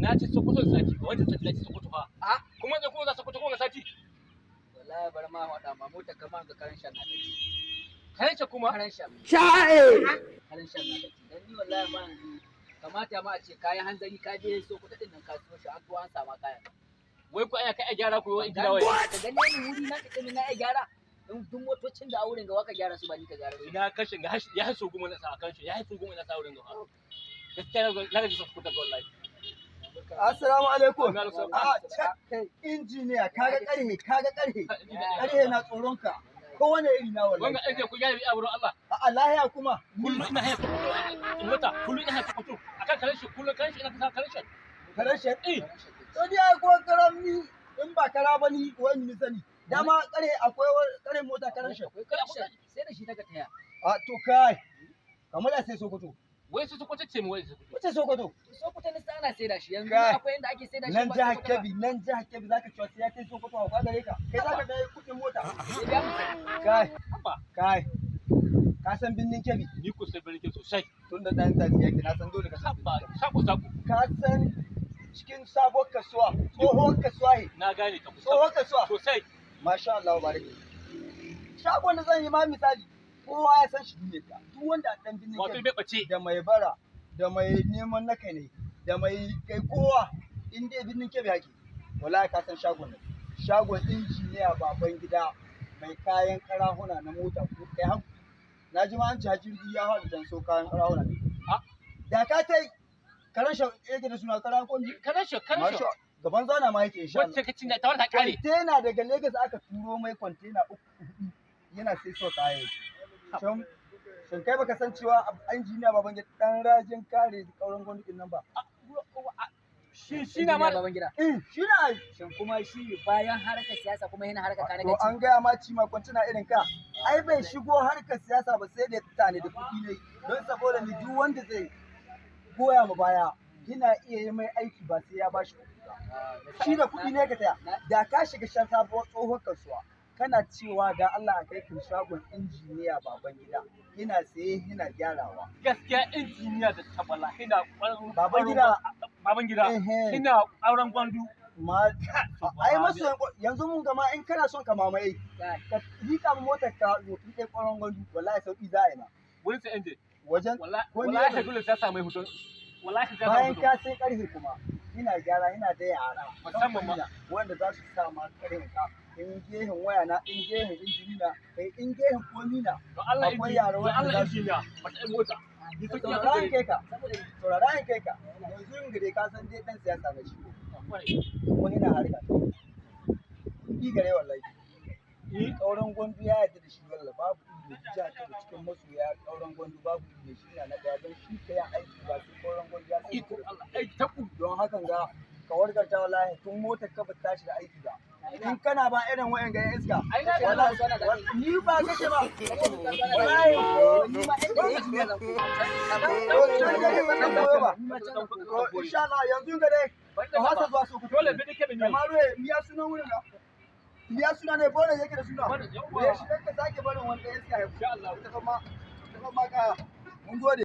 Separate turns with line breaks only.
Na ce Sokoto da sati, wanda sati na ce Sokoto fa.
A
Kuma da kuma za Sokoto kuma sati.
wallahi bar ma wada ma mota kamar ga karan shan na take.
Karanci kuma.
Karan shan.
Sha'i.
Karan shan na take. Dan ni wallahi ma yanzu kamata ma a ce kayan hanzari ka je Sokoto din nan ka so shi an to an sama kayan.
Wai ku aya kai gyara ku wai gida wai.
Ka gane ni wuri na kace na ai gyara. In duk motocin da a wurin ga waka gyara su ba ni ka gyara su.
Ina kashin ga ya haso goma na sa kan shi, ya haso goma na sa wurin ga. Gaskiya na ga Sokoto ga wallahi.
Assalamu alaikum.
Kai
Injiniya kaga karhe. Karhe na tsoronka. Kowane iri na wallahi.
Wanga ake ku gyara aburin Allah.
A lahiya kuma.
Kullum ina haya Sokoto. Mota kullum ina haya Sokoto. Akan karanci kullum karanci ina kasa karanci.
Karshe.
Eh.
To dai ko karami in ba kara ba ni wani ni sani. Dama karhe akwai karhe mota karshe.
akwai karshe sai da shi daga taya.
A to kai. Kamar da sai Sokoto.
Wai su Sokoto ce mu wai Sokoto.
Wace Sokoto?
Sokoto ne sai ana sai da shi yanzu
Kai.
akwai inda ake sai da shi
Nan
ba
jihar
Sokoto ba.
Kebbi, nan jihar Kebbi zaka cewa sai ya kai Sokoto a gare ka. Kai zaka da kuɗin mota.
Sai da mu sani.
Kai,
Haba,
kai. Ka san binnin Kebbi?
ni ku sai birnin sosai.
Tun da dan tafi yake na san dole ka san.
Haba, sako.
Ka san cikin sabuwar kasuwa, tsohon kasuwa he.
Na gane ka
Tsohon kasuwa.
sosai.
Masha Allah barake. Shagon da zan yi ma misali, kowa ya san shi ne ka. Duk wanda a dan binnin
Wato
Kebbi
bai bace.
da mai bara, da mai neman naka ne, da mai kai kowa in dai binnin Kebbi hake. Wallahi ka san shagon nan. Shagon injiniya baban gida mai kayan karahuna na mota ko kai haku. Na ji ma an ci jirgi ya haɗu dan so kayan karahuna ne.
Ah.
Da ka tai karan sha yake da suna karan kombi.
Karanci.
Masha gaban zana ma yake insha Allah.
Wacce kacin da ta wanda kare.
Kwantena daga Lagos aka turo mai kwantena uku hudu yana sai so kayan. Shin kai baka san cewa injiniya baban gida dan rajin kare kauran gwamnatin nan ba?
Shi na ma
baban gida.
Shi na ai.
Shin kuma shi bayan harkar siyasa kuma yana harkar kare
To an gaya ma cima kwantena irin ka. Ai bai shigo harkar siyasa ba sai da tane da kuɗi ne don saboda ni duk wanda zai goya mu baya yana iya yi mai aiki ba sai ya bashi kuɗi ba. Shi da kuɗi ne ka taya. Da ka shiga shan sabuwar tsohon kasuwa kana cewa da Allah a kai kin shagon injiniya baban gida yana saye yana gyarawa.
gaskiya injiniya da tabala ina baban gida
Ehe.
ina auren gwandu.
Ma ai masu yanzu mun gama in kana son ka mamaye ka rika motar ka zo ki kai kwaron gwandu wallahi sauki za a yi ma.
Wurin sai inje.
Wajen
Wallahi dole sai samu hutun. Wallahi sai
bayan
samu
ka sai karfe kuma ina gyara ina da yara
Musamman ma.
wanda za su sa ma karfe ka in gehen waya na in gehen injini na kai in gehen komi na
To Allah
akwai yara wanda
Allah
za su
injiniya mata ai mota. Ni so kiya
sauraron kai ka sauraron kai ka yanzu in gare ka san dai dan siyasa na shi kuma ina harka kuɗi gare wallahi kauran gwandu ya yarda da shi walla babu da jiya ta cikin masoya kauran gwandu babu da shi na daya don shi kai aiki ba sai kauran gwandu ya sai
Iko Allah ai taku.
don hakan ga ka warkarta wallahi tun motar ka ba ta tashi da aiki ba in kana ba irin wayan ga iska
Ai na ga
wallahi
sana da
ni ba kace ba
wallahi ni ma inda yake ne zan
to insha Allah yanzu ga dai ka hasa zuwa su
Dole bi dake bin
kamar miya sunan wurin da miya suna ne bone yake da suna
Bone, yawwa.
ya shi ka sake barin wanda iska ya
Insha Allah.
ta kuma ka mun gode